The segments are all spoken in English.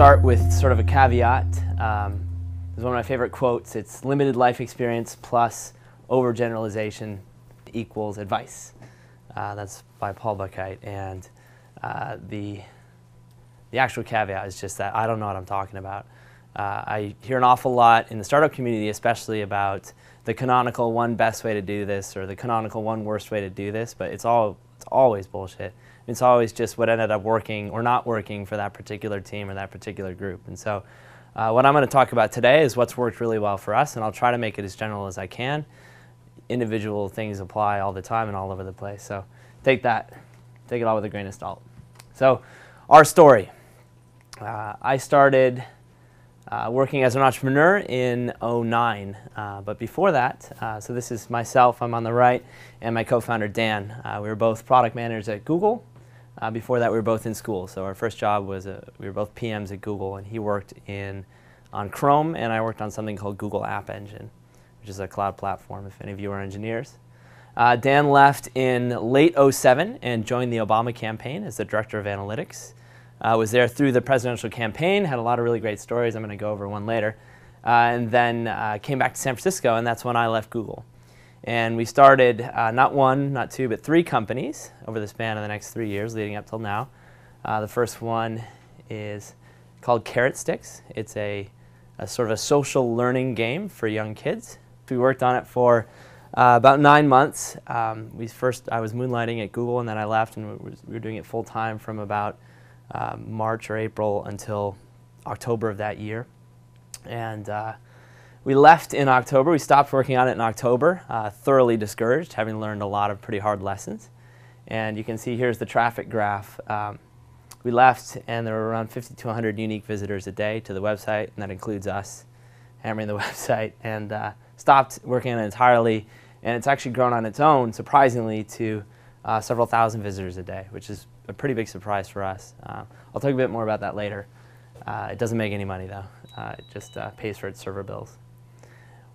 start with sort of a caveat. It's one of my favorite quotes. It's limited life experience plus overgeneralization equals advice. That's by Paul Buchheit. And the actual caveat is just that I don't know what I'm talking about. I hear an awful lot in the startup community, especially about the canonical one best way to do this or the canonical one worst way to do this, but it's always bullshit. It's always just what ended up working or not working for that particular team or that particular group. And so what I'm going to talk about today is what's worked really well for us, and I'll try to make it as general as I can. Individual things apply all the time and all over the place, so take it all with a grain of salt. So our story. I started working as an entrepreneur in '09, but before that, so this is myself, I'm on the right, and my co-founder Dan. We were both product managers at Google. Before that, we were both in school. So our first job was we were both PMs at Google, and he worked on Chrome, and I worked on something called Google App Engine, which is a cloud platform, if any of you are engineers. Dan left in late '07 and joined the Obama campaign as the director of analytics. Was there through the presidential campaign, had a lot of really great stories. I'm going to go over one later. And then came back to San Francisco, and that's when I left Google. And we started not one, not two, but 3 companies over the span of the next 3 years leading up till now. The first one is called Carrot Sticks. It's a sort of a social learning game for young kids. We worked on it for about 9 months. I was moonlighting at Google, and then I left, and we were doing it full time from about March or April until October of that year. And we left in October. We stopped working on it in October, thoroughly discouraged, having learned a lot of pretty hard lessons. And you can see here's the traffic graph. We left, and there were around 50 to 100 unique visitors a day to the website, and that includes us hammering the website, and stopped working on it entirely. And it's actually grown on its own, surprisingly, to several thousand visitors a day, which is a pretty big surprise for us. I'll talk a bit more about that later. It doesn't make any money, though. It just pays for its server bills.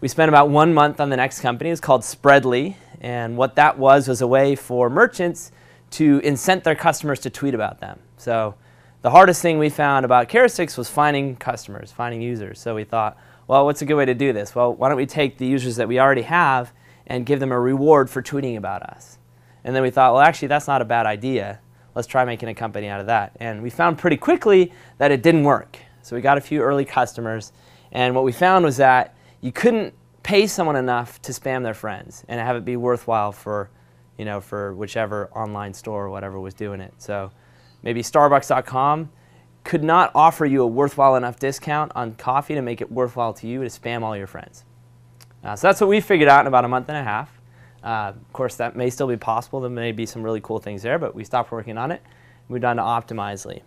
We spent about 1 month on the next company. It's called Spreadly, and what that was a way for merchants to incent their customers to tweet about them. So the hardest thing we found about Carrot Sticks was finding customers, finding users. So we thought, well, what's a good way to do this? Well, why don't we take the users that we already have and give them a reward for tweeting about us? And then we thought, well, actually, that's not a bad idea. Let's try making a company out of that. And we found pretty quickly that it didn't work. So we got a few early customers, and what we found was that you couldn't pay someone enough to spam their friends and have it be worthwhile for, for whichever online store or whatever was doing it. So maybe Starbucks.com could not offer you a worthwhile enough discount on coffee to make it worthwhile to you to spam all your friends. So that's what we figured out in about a month and a half. Of course, that may still be possible. There may be some really cool things there, but we stopped working on it. Moved on to Optimizely.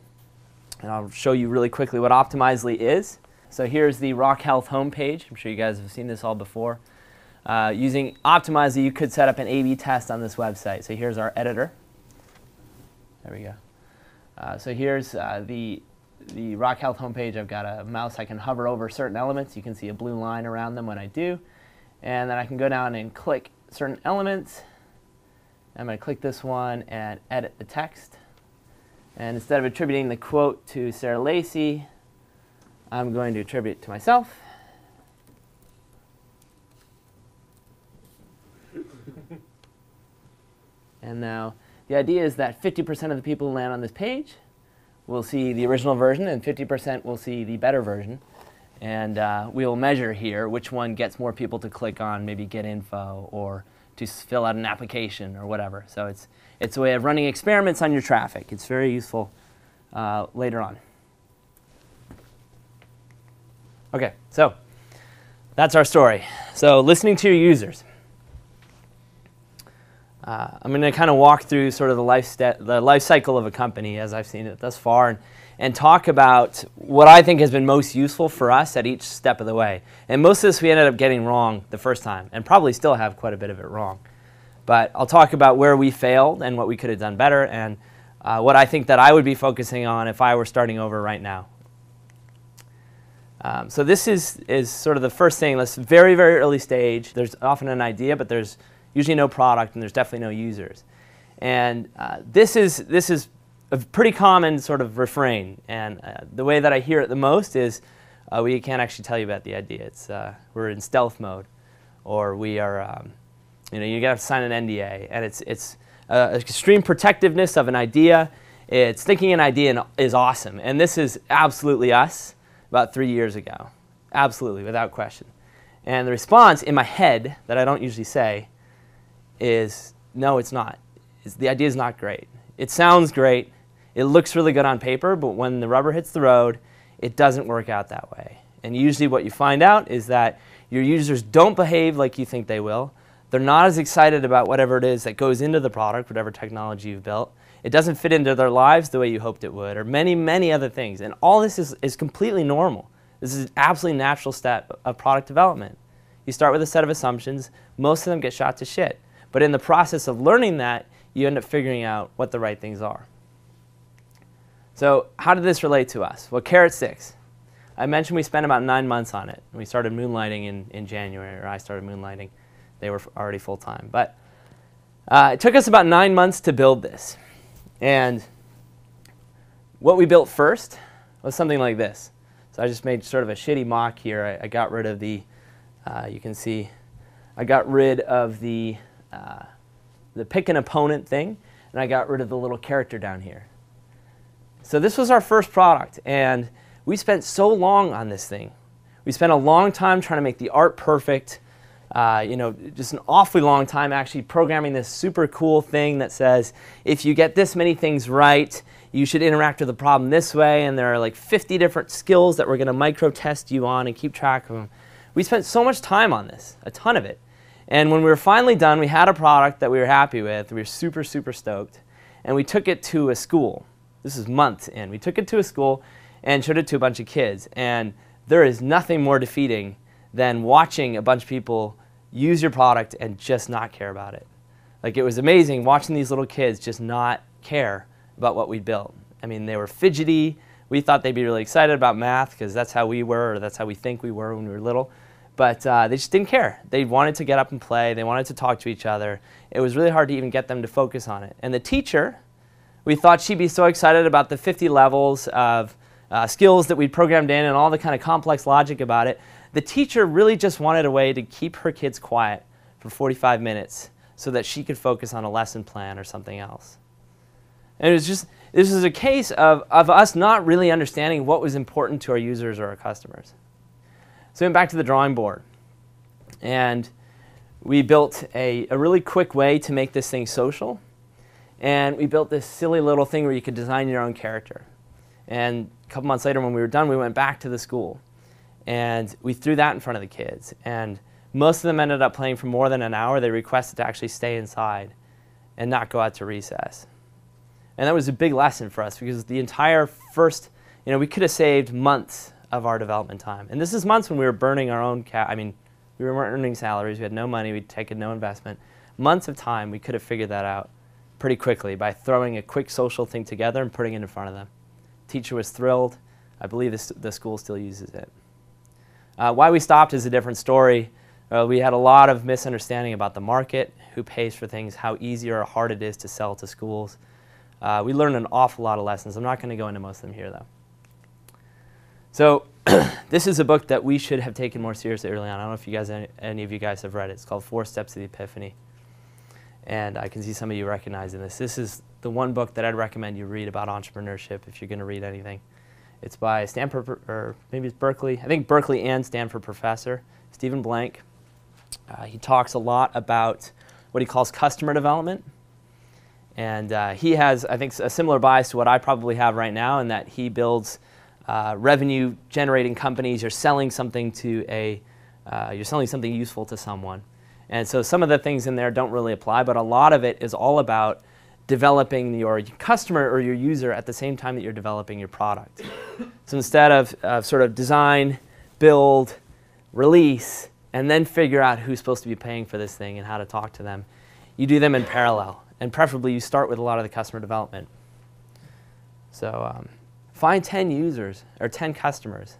And I'll show you really quickly what Optimizely is. So here's the Rock Health homepage. I'm sure you guys have seen this all before. Using Optimizely, you could set up an A/B test on this website. So here's our editor. There we go. So here's the Rock Health homepage. I've got a mouse. I can hover over certain elements. You can see a blue line around them when I do. And then I can go down and click certain elements. I'm going to click this one and edit the text. And instead of attributing the quote to Sarah Lacey, I'm going to attribute it to myself. And now the idea is that 50% of the people who land on this page will see the original version, and 50% will see the better version. And we'll measure here which one gets more people to click on maybe get info or to fill out an application or whatever. So it's a way of running experiments on your traffic. It's very useful later on. Okay, so that's our story. So listening to your users. I'm going to kind of walk through sort of the life cycle of a company as I've seen it thus far, and talk about what I think has been most useful for us at each step of the way. And most of this we ended up getting wrong the first time, and probably still have quite a bit of it wrong. But I'll talk about where we failed and what we could have done better, and what I think that I would be focusing on if I were starting over right now. So this is sort of the first thing. This very, very early stage. There's often an idea, but there's usually no product, and there's definitely no users. And this is a pretty common sort of refrain, and the way that I hear it the most is, we can't actually tell you about the idea. It's we're in stealth mode, or we are, you got to sign an NDA, and it's extreme protectiveness of an idea. It's thinking an idea is awesome, and this is absolutely us about 3 years ago, absolutely, without question. And the response in my head that I don't usually say is, no, it's not. The idea is not great. It sounds great. It looks really good on paper, but when the rubber hits the road, it doesn't work out that way. And usually what you find out is that your users don't behave like you think they will. They're not as excited about whatever it is that goes into the product, whatever technology you've built. It doesn't fit into their lives the way you hoped it would, or many, many other things. And all this is completely normal. This is an absolutely natural step of product development. You start with a set of assumptions. Most of them get shot to shit. But in the process of learning that, you end up figuring out what the right things are. So how did this relate to us? Well, Carrot 6. I mentioned we spent about 9 months on it. We started moonlighting in January, or I started moonlighting. They were already full-time. But it took us about 9 months to build this. And what we built first was something like this. So I just made sort of a shitty mock here. I got rid of the, you can see, I got rid of the pick an opponent thing, and I got rid of the little character down here. So this was our first product, and we spent so long on this thing. We spent a long time trying to make the art perfect, just an awfully long time actually programming this super cool thing that says, if you get this many things right, you should interact with the problem this way, and there are like 50 different skills that we're going to micro-test you on and keep track of them. We spent so much time on this, a ton of it. And when we were finally done, we had a product that we were happy with. We were super, super stoked. And we took it to a school. This is months in. We took it to a school and showed it to a bunch of kids. And there is nothing more defeating than watching a bunch of people use your product and just not care about it. Like, it was amazing watching these little kids just not care about what we built. I mean, they were fidgety. We thought they'd be really excited about math because that's how we were, or that's how we think we were when we were little. But they just didn't care. They wanted to get up and play. They wanted to talk to each other. It was really hard to even get them to focus on it. And the teacher, we thought she'd be so excited about the 50 levels of skills that we'd programmed in and all the kind of complex logic about it. The teacher really just wanted a way to keep her kids quiet for 45 minutes so that she could focus on a lesson plan or something else. And it was just, this was a case of us not really understanding what was important to our users or our customers. So we went back to the drawing board, and we built a really quick way to make this thing social. And we built this silly little thing where you could design your own character. And a couple months later, when we were done, we went back to the school. And we threw that in front of the kids. And most of them ended up playing for more than an hour. They requested to actually stay inside and not go out to recess. And that was a big lesson for us, because the entire first, we could have saved months of our development time. And this is months when we were burning our own we weren't earning salaries, we had no money, we'd taken no investment. Months of time, we could have figured that out pretty quickly by throwing a quick social thing together and putting it in front of them. Teacher was thrilled. I believe the school still uses it. Why we stopped is a different story. We had a lot of misunderstanding about the market, who pays for things, how easy or hard it is to sell to schools. We learned an awful lot of lessons. I'm not going to go into most of them here, though. So this is a book that we should have taken more seriously early on. I don't know if you guys, any of you guys have read it. It's called 4 Steps to the Epiphany. And I can see some of you recognizing this. This is the one book that I'd recommend you read about entrepreneurship if you're going to read anything. It's by Stanford, or maybe it's Berkeley. I think Berkeley and Stanford professor, Stephen Blank. He talks a lot about what he calls customer development. And he has, I think, a similar bias to what I probably have right now, in that he builds revenue-generating companies. You're selling something to you're selling something useful to someone. And so some of the things in there don't really apply, but a lot of it is all about developing your customer or your user at the same time that you're developing your product. So instead of sort of design, build, release, and then figure out who's supposed to be paying for this thing and how to talk to them, you do them in parallel. And preferably you start with a lot of the customer development. So find 10 users or 10 customers.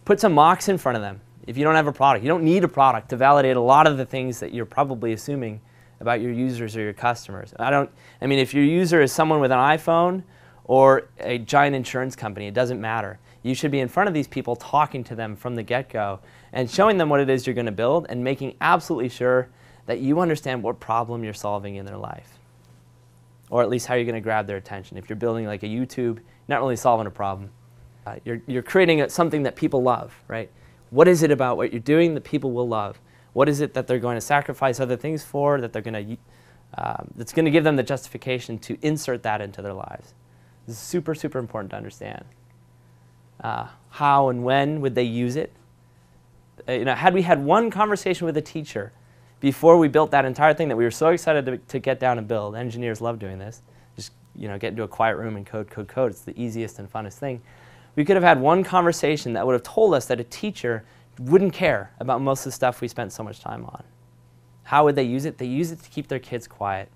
Put some mocks in front of them. If you don't have a product, you don't need a product to validate a lot of the things that you're probably assuming about your users or your customers. I mean, if your user is someone with an iPhone or a giant insurance company, it doesn't matter. You should be in front of these people talking to them from the get-go and showing them what it is you're going to build and making absolutely sure that you understand what problem you're solving in their life, or at least how you're going to grab their attention. If you're building like a YouTube, you're not really solving a problem. You're creating something that people love, right? What is it about what you're doing that people will love? What is it that they're going to sacrifice other things for, that they're going to, that's going to give them the justification to insert that into their lives? This is super, super important to understand. How and when would they use it? Had we had one conversation with a teacher before we built that entire thing that we were so excited to get down and build, engineers love doing this, just get into a quiet room and code, code, code. It's the easiest and funnest thing. We could have had one conversation that would have told us that a teacher wouldn't care about most of the stuff we spent so much time on. How would they use it? They use it to keep their kids quiet.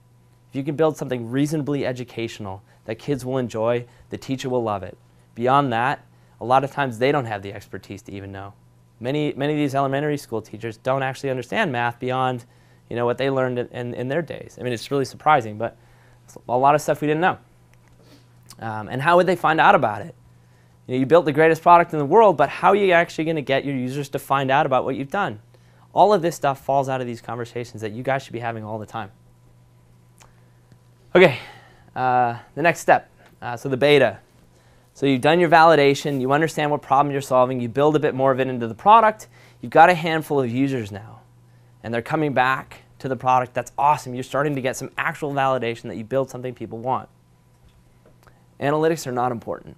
If you can build something reasonably educational that kids will enjoy, the teacher will love it. Beyond that, a lot of times they don't have the expertise to even know. Many of these elementary school teachers don't actually understand math beyond what they learned in their days. I mean, it's really surprising, but it's a lot of stuff we didn't know. And how would they find out about it? You built the greatest product in the world, but how are you actually going to get your users to find out about what you've done? All of this stuff falls out of these conversations that you guys should be having all the time. Okay, the next step, so the beta. So you've done your validation, you understand what problem you're solving, you build a bit more of it into the product, you've got a handful of users now, and they're coming back to the product. That's awesome. You're starting to get some actual validation that you build something people want. Analytics are not important.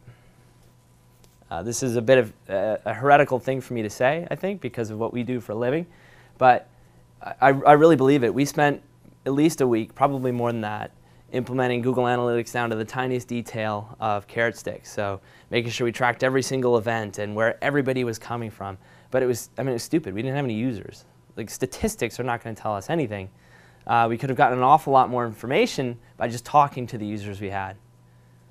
This is a bit of a heretical thing for me to say, I think, because of what we do for a living, but I really believe it. We spent at least a week, probably more than that, implementing Google Analytics down to the tiniest detail of carrot sticks. So making sure we tracked every single event and where everybody was coming from. But it was stupid. We didn't have any users. Like, statistics are not going to tell us anything. We could have gotten an awful lot more information by just talking to the users we had.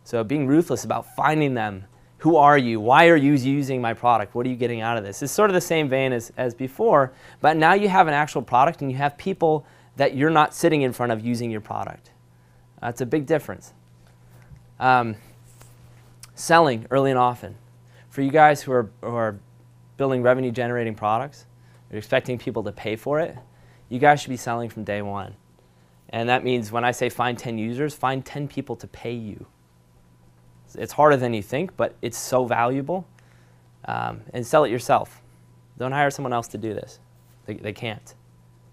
So being ruthless about finding them. Who are you? Why are you using my product? What are you getting out of this? It's sort of the same vein as before, but now you have an actual product and you have people that you're not sitting in front of using your product. That's a big difference. Selling early and often. For you guys who are building revenue-generating products, you're expecting people to pay for it, you guys should be selling from day one. And that means when I say find 10 users, find 10 people to pay you. It's harder than you think, but it's so valuable. And sell it yourself. Don't hire someone else to do this. They can't,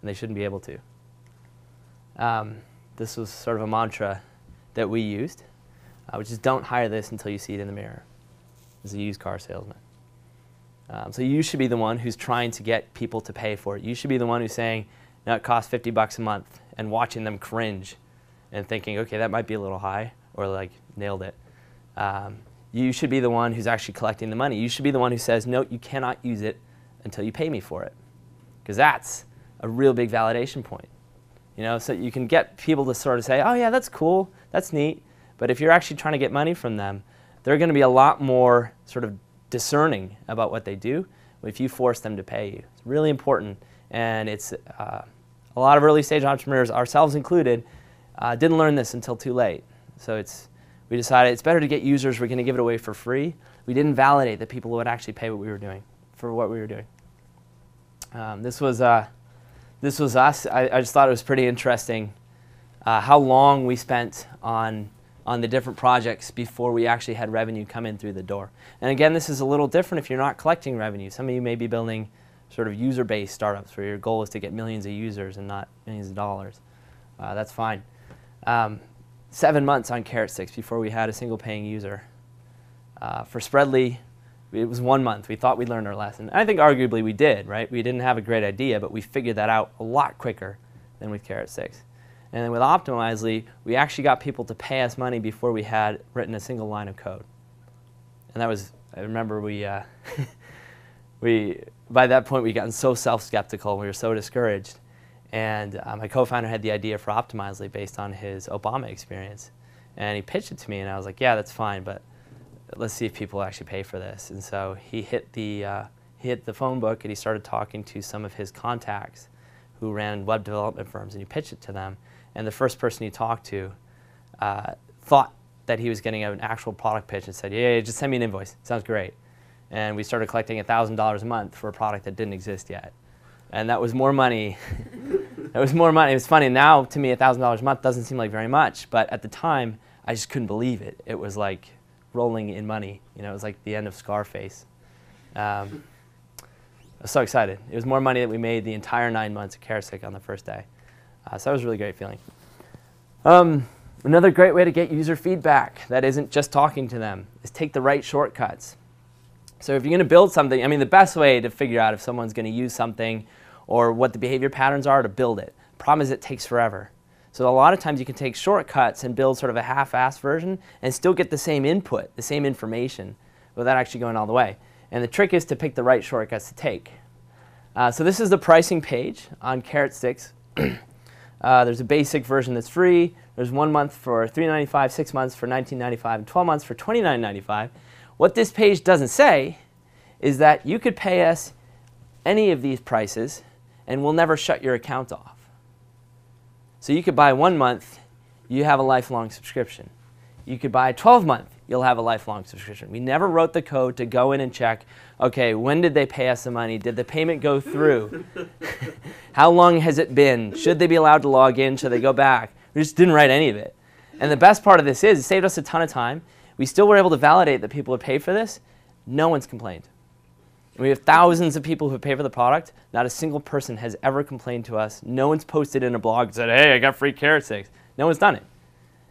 and they shouldn't be able to. This was sort of a mantra that we used, which is don't hire this until you see it in the mirror as a used car salesman. So you should be the one who's trying to get people to pay for it. You should be the one who's saying, no, it costs $50 a month, and watching them cringe and thinking, okay, that might be a little high, or like, nailed it. You should be the one who's actually collecting the money. You should be the one who says, no, you cannot use it until you pay me for it. Because that's a real big validation point. So you can get people to sort of say, oh yeah, that's cool, that's neat. But if you're actually trying to get money from them, they're going to be a lot more sort of discerning about what they do if you force them to pay you. It's really important. And it's a lot of early stage entrepreneurs, ourselves included, didn't learn this until too late. So we decided it's better to get users, we're going to give it away for free. We didn't validate that people would actually pay what we were doing, for what we were doing. This was us. I just thought it was pretty interesting how long we spent on the different projects before we actually had revenue come in through the door. And again, this is a little different if you're not collecting revenue. Some of you may be building sort of user-based startups where your goal is to get millions of users and not millions of dollars. That's fine. 7 months on carrot sticks before we had a single paying user. For Spreadly, it was 1 month. We thought we'd learned our lesson. And I think arguably we did, right? We didn't have a great idea, but we figured that out a lot quicker than with carrot sticks. And then with Optimizely, we actually got people to pay us money before we had written a single line of code. And that was, I remember by that point, we'd gotten so self-skeptical, we were so discouraged. And my co-founder had the idea for Optimizely based on his Obama experience. And he pitched it to me, and I was like, yeah, that's fine, but let's see if people actually pay for this. And so he hit the phone book, and he started talking to some of his contacts who ran web development firms, and you pitched it to them, and the first person you talked to thought that he was getting an actual product pitch and said, yeah, just send me an invoice. Sounds great. And we started collecting $1,000 a month for a product that didn't exist yet. And that was more money. That was more money. It was funny. Now, to me, $1,000 a month doesn't seem like very much. But at the time, I just couldn't believe it. It was like rolling in money. You know, it was like the end of Scarface. I was so excited. It was more money that we made the entire 9 months of CareSick on the first day. So that was a really great feeling. Another great way to get user feedback that isn't just talking to them is take the right shortcuts. So if you're going to build something, I mean, the best way to figure out if someone's going to use something or what the behavior patterns are to build it. Problem is it takes forever. So a lot of times you can take shortcuts and build sort of a half-assed version and still get the same input, the same information, without actually going all the way. And the trick is to pick the right shortcuts to take. So this is the pricing page on Carrot Sticks. There's a basic version that's free. There's 1 month for $3.95, 6 months for $19.95, and 12 months for $29.95. What this page doesn't say is that you could pay us any of these prices and we'll never shut your account off. So you could buy 1 month, you have a lifelong subscription. You could buy 12 month, you'll have a lifelong subscription. We never wrote the code to go in and check, okay, when did they pay us the money? Did the payment go through? How long has it been? Should they be allowed to log in? Should they go back? We just didn't write any of it. And the best part of this is it saved us a ton of time. We still were able to validate that people would pay for this. No one's complained. And we have thousands of people who pay for the product. Not a single person has ever complained to us. No one's posted in a blog and said, hey, I got free Carrot Sticks. No one's done it.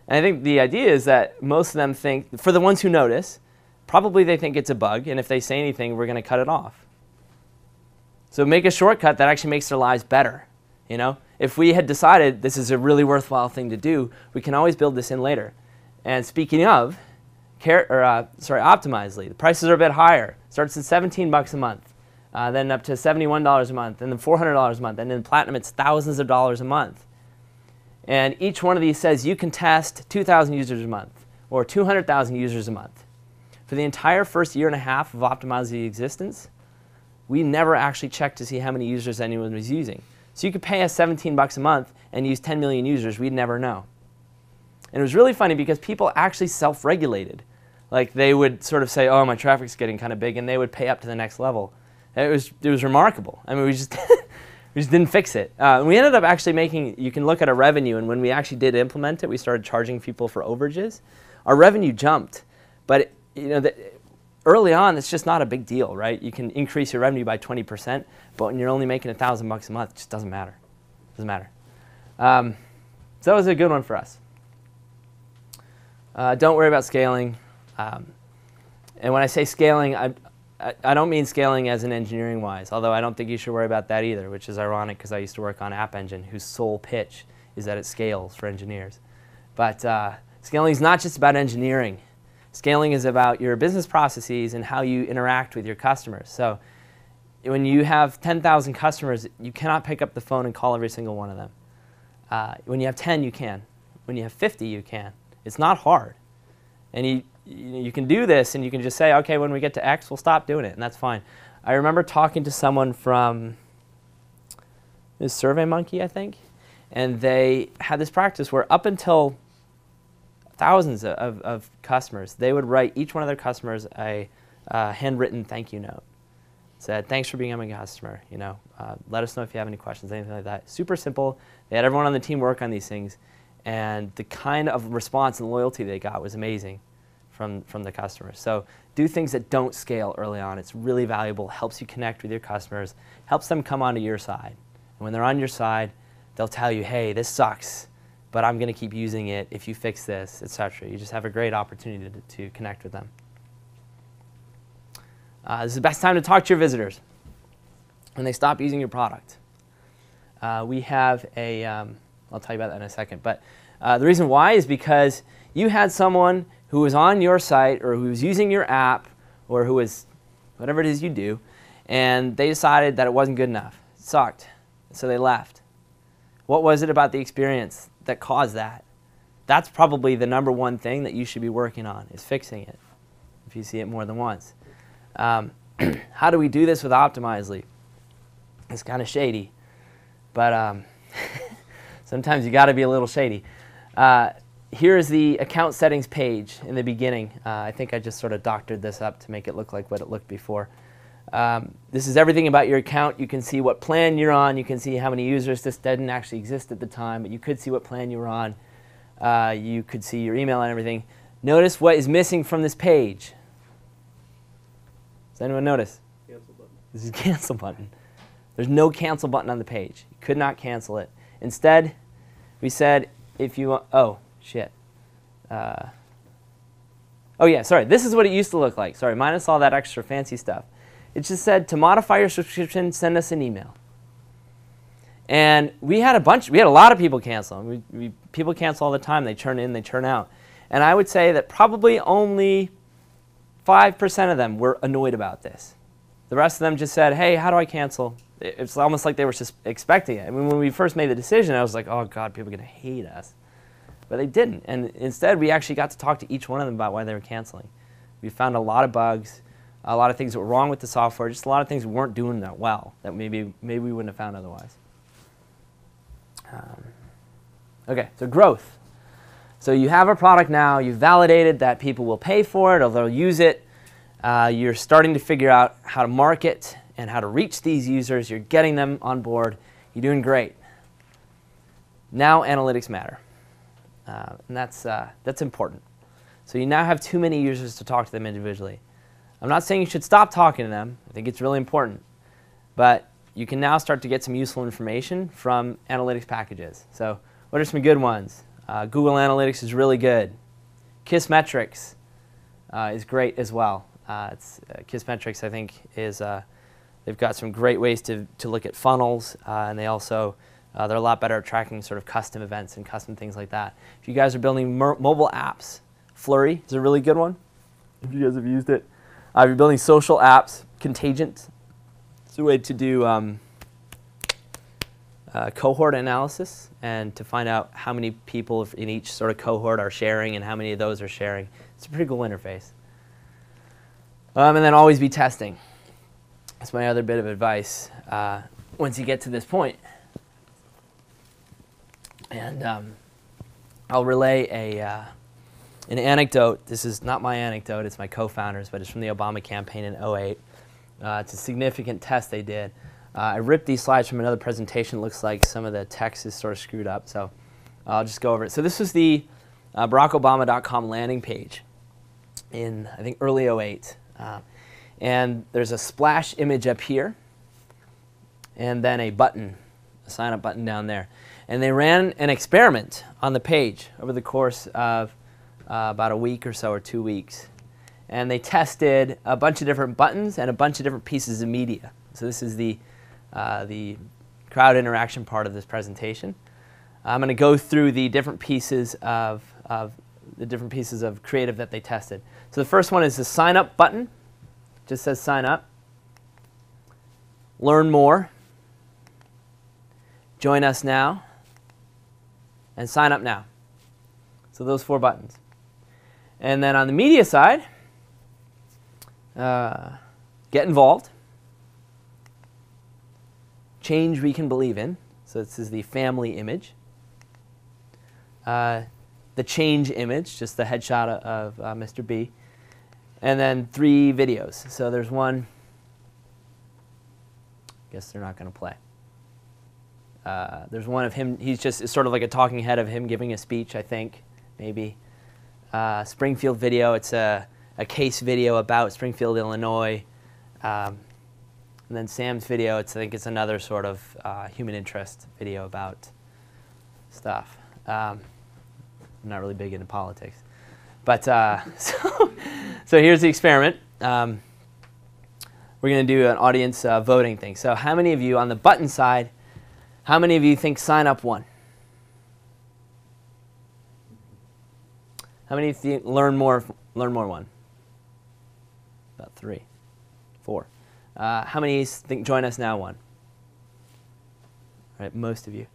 And I think the idea is that most of them think, for the ones who notice, probably they think it's a bug, and if they say anything, we're going to cut it off. So make a shortcut that actually makes their lives better. You know? If we had decided this is a really worthwhile thing to do, we can always build this in later. And speaking of, Optimizely, the prices are a bit higher. Starts at 17 bucks a month, then up to $71 a month, and then $400 a month, and then Platinum it's thousands of dollars a month. And each one of these says you can test 2,000 users a month or 200,000 users a month. For the entire first year and a half of Optimizely's existence, we never actually checked to see how many users anyone was using. So you could pay us 17 bucks a month and use 10 million users, we'd never know. And it was really funny because people actually self-regulated. Like they would sort of say, oh, my traffic's getting kind of big, and they would pay up to the next level. It was remarkable. I mean, we just didn't fix it. We ended up actually making, you can look at our revenue, and when we actually did implement it, we started charging people for overages. Our revenue jumped, but early on, it's just not a big deal, right? You can increase your revenue by 20%, but when you're only making $1,000 a month, it just doesn't matter. It doesn't matter. So that was a good one for us. Don't worry about scaling. And when I say scaling, I don't mean scaling as in engineering-wise, although I don't think you should worry about that either, which is ironic because I used to work on App Engine, whose sole pitch is that it scales for engineers. But scaling is not just about engineering. Scaling is about your business processes and how you interact with your customers. So when you have 10,000 customers, you cannot pick up the phone and call every single one of them. When you have 10, you can. When you have 50, you can. It's not hard. And you can do this, and you can just say, okay, when we get to X, we'll stop doing it, and that's fine. I remember talking to someone from SurveyMonkey, I think, and they had this practice where up until thousands of customers, they would write each one of their customers a handwritten thank you note. Said, thanks for being a customer. Let us know if you have any questions, anything like that. Super simple. They had everyone on the team work on these things, and the kind of response and loyalty they got was amazing from the customers. So do things that don't scale early on. It's really valuable, helps you connect with your customers, helps them come onto your side. And when they're on your side, they'll tell you, hey, this sucks, but I'm going to keep using it if you fix this, etc. You just have a great opportunity to connect with them. This is the best time to talk to your visitors when they stop using your product. We have a, I'll tell you about that in a second, but the reason why is because you had someone who was on your site or who was using your app or who was whatever it is you do, and they decided that it wasn't good enough. It sucked, so they left. What was it about the experience that caused that? That's probably the #1 thing that you should be working on, is fixing it, if you see it more than once. How do we do this with Optimizely? It's kind of shady. but sometimes you got to be a little shady. Here is the account settings page in the beginning. I think I just sort of doctored this up to make it look like what it looked before. This is everything about your account. You can see what plan you're on. You can see how many users. This didn't actually exist at the time, but you could see what plan you were on. You could see your email and everything. Notice what is missing from this page. Does anyone notice? Cancel button. This is cancel button. There's no cancel button on the page. You could not cancel it. Instead, we said if you want, oh, shit. Oh yeah, sorry. This is what it used to look like. Sorry, minus all that extra fancy stuff. It just said to modify your subscription, send us an email. And we had a lot of people cancel. People cancel all the time. They churn in, they churn out. And I would say that probably only 5% of them were annoyed about this. The rest of them just said, hey, how do I cancel? It's almost like they were just expecting it. I mean, when we first made the decision, I was like, oh God, people are going to hate us. But they didn't. And instead, we actually got to talk to each one of them about why they were canceling. We found a lot of bugs, a lot of things that were wrong with the software, just a lot of things we weren't doing that well that maybe we wouldn't have found otherwise. Okay, so growth. So you have a product now. You've validated that people will pay for it or they'll use it. You're starting to figure out how to market and how to reach these users. You're getting them on board. You're doing great. Now analytics matter. And that's important. So you now have too many users to talk to them individually. I'm not saying you should stop talking to them. I think it's really important. But you can now start to get some useful information from analytics packages. So what are some good ones? Google Analytics is really good. Kissmetrics is great as well. Kissmetrics, I think, is they've got some great ways to look at funnels, and they also they're a lot better at tracking sort of custom events and custom things like that. If you guys are building mobile apps, Flurry is a really good one. If you guys have used it, if you're building social apps, Contingent. It's a way to do cohort analysis and to find out how many people in each sort of cohort are sharing and how many of those are sharing. It's a pretty cool interface. And then always be testing. That's my other bit of advice once you get to this point. And I'll relay an anecdote. This is not my anecdote, it's my co-founder's, but it's from the Obama campaign in 2008. It's a significant test they did. I ripped these slides from another presentation. It looks like some of the text is sort of screwed up, so I'll just go over it. So this was the BarackObama.com landing page in, I think, early 2008. And there's a splash image up here, and then a button, a sign-up button down there. And they ran an experiment on the page over the course of about a week or so, or 2 weeks. And they tested a bunch of different buttons and a bunch of different pieces of media. So this is the crowd interaction part of this presentation. I'm going to go through the different pieces of creative that they tested. So the first one is the sign up button. Just says sign up. Learn more. Join us now. And sign up now. So those 4 buttons. And then on the media side, get involved. Change we can believe in. So this is the family image. The change image, just the headshot of Mr. B. And then 3 videos. So there's one. I guess they're not going to play. There's one of him. He's just, it's sort of like a talking head of him giving a speech, I think, maybe. Springfield video. It's a case video about Springfield, Illinois. And then Sam's video, I think it's another sort of human interest video about stuff. I'm not really big into politics. But so here's the experiment. We're going to do an audience voting thing. So how many of you on the button side, how many of you think sign up won? How many think learn more won? About 3, 4. How many think join us now won? All right, most of you.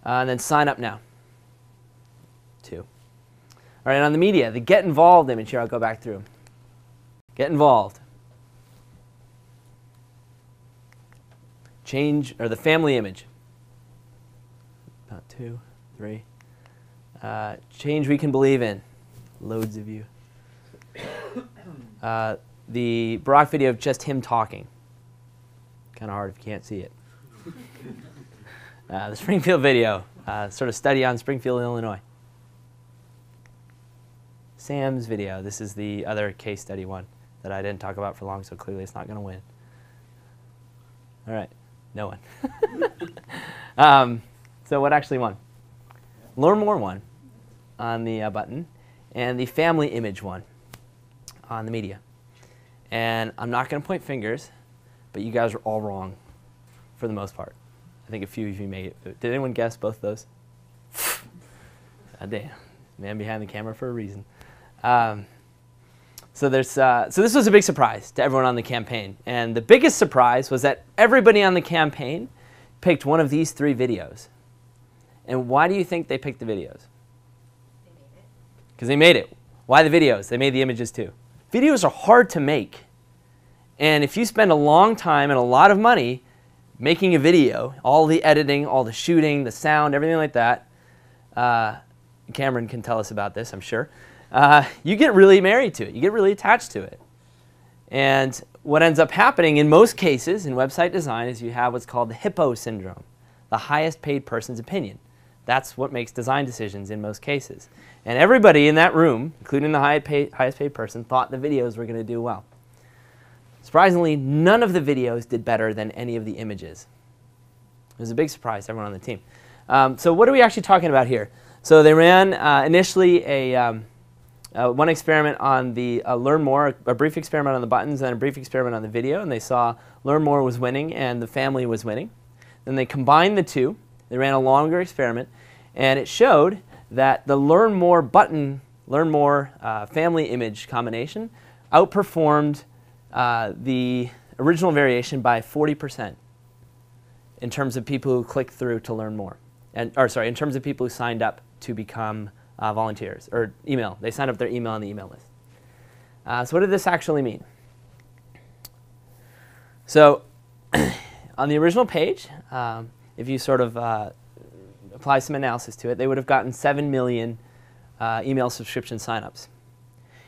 And then sign up now. 2. All right, on the media, the get involved image here, I'll go back through. Get involved. Change, or the family image. About 2, 3. Change we can believe in. Loads of you. The Barack video of just him talking. Kind of hard if you can't see it. The Springfield video, sort of study on Springfield, Illinois. Sam's video. This is the other case study one that I didn't talk about for long, so clearly it's not going to win. All right, no one. So what actually won? Learn More won on the button, and the family image won on the media. And I'm not going to point fingers, but you guys are all wrong for the most part. I think a few of you made it. Did anyone guess both those? God damn. Man behind the camera for a reason. So this was a big surprise to everyone on the campaign. And the biggest surprise was that everybody on the campaign picked one of these 3 videos. And why do you think they picked the videos? They made it. Because they made it. Why the videos? They made the images too. Videos are hard to make. And if you spend a long time and a lot of money making a video, all the editing, all the shooting, the sound, everything like that, Cameron can tell us about this, I'm sure, you get really married to it. You get really attached to it. And what ends up happening in most cases in website design is you have what's called the hippo syndrome, the highest paid person's opinion. That's what makes design decisions in most cases. And everybody in that room, including the highest paid person, thought the videos were going to do well. Surprisingly, none of the videos did better than any of the images. It was a big surprise to everyone on the team. So what are we actually talking about here? So they ran initially one experiment on the Learn More, a brief experiment on the buttons, and a brief experiment on the video, and they saw Learn More was winning and the family was winning. Then they combined the two. They ran a longer experiment, and it showed that the Learn More button, Learn More family image combination outperformed the original variation by 40% in terms of people who clicked through to learn more. In terms of people who signed up to become volunteers, or email. They signed up their email on the email list. So what did this actually mean? So on the original page, if you sort of apply some analysis to it, they would have gotten 7 million email subscription signups.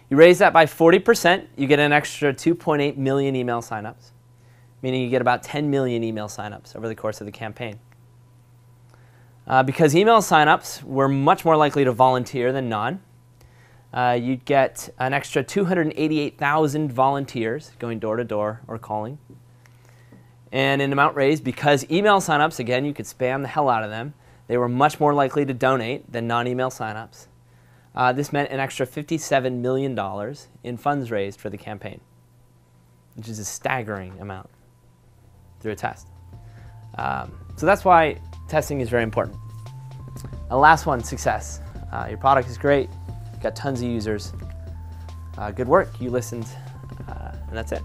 You raise that by 40%, you get an extra 2.8 million email signups, meaning you get about 10 million email signups over the course of the campaign. Because email signups were much more likely to volunteer than non, you'd get an extra 288,000 volunteers going door to door or calling. And in amount raised, because email signups, again, you could spam the hell out of them, they were much more likely to donate than non-email signups. This meant an extra $57 million in funds raised for the campaign, which is a staggering amount through a test. So that's why testing is very important. Last one, success. Your product is great. You've got tons of users. Good work. You listened. And that's it.